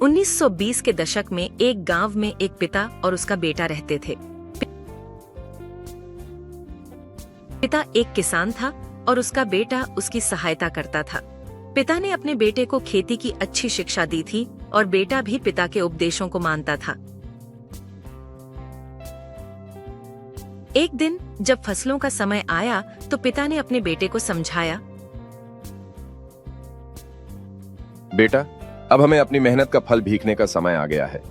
1920 के दशक में एक गांव में एक पिता और उसका बेटा रहते थे। पिता एक किसान था और उसका बेटा उसकी सहायता करता था। पिता ने अपने बेटे को खेती की अच्छी शिक्षा दी थी और बेटा भी पिता के उपदेशों को मानता था। एक दिन जब फसलों का समय आया तो पिता ने अपने बेटे को समझाया, बेटा, अब हमें अपनी मेहनत का फल भीखने का समय आ गया है।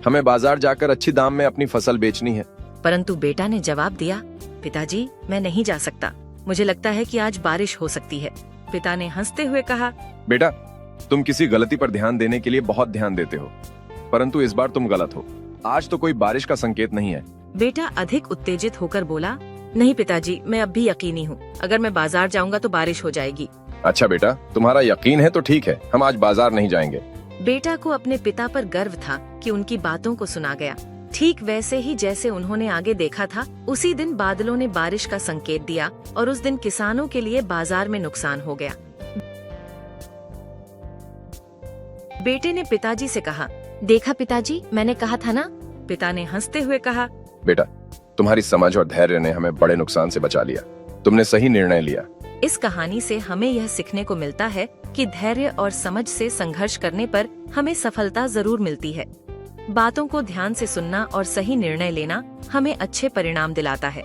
हमें बाजार जाकर अच्छी दाम में अपनी फसल बेचनी है। परंतु बेटा ने जवाब दिया, पिताजी, मैं नहीं जा सकता। मुझे लगता है कि आज बारिश हो सकती है। पिता ने हंसते हुए कहा, बेटा, तुम किसी गलती पर ध्यान देने के लिए बहुत ध्यान देते हो, परंतु इस बार तुम गलत हो। आज तो कोई बारिश का संकेत नहीं है। बेटा अधिक उत्तेजित होकर बोला, नहीं पिताजी, मैं अब भी यकीनी हूँ। अगर मैं बाजार जाऊंगा तो बारिश हो जाएगी। अच्छा बेटा, तुम्हारा यकीन है तो ठीक है, हम आज बाजार नहीं जाएंगे। बेटा को अपने पिता पर गर्व था कि उनकी बातों को सुना गया। ठीक वैसे ही जैसे उन्होंने आगे देखा था, उसी दिन बादलों ने बारिश का संकेत दिया और उस दिन किसानों के लिए बाजार में नुकसान हो गया। बेटे ने पिताजी से कहा, देखा पिताजी, मैंने कहा था ना। पिता ने हंसते हुए कहा, बेटा, तुम्हारी समझ और धैर्य ने हमें बड़े नुकसान से बचा लिया। तुमने सही निर्णय लिया। इस कहानी से हमें यह सीखने को मिलता है कि धैर्य और समझ से संघर्ष करने पर हमें सफलता जरूर मिलती है। बातों को ध्यान से सुनना और सही निर्णय लेना हमें अच्छे परिणाम दिलाता है।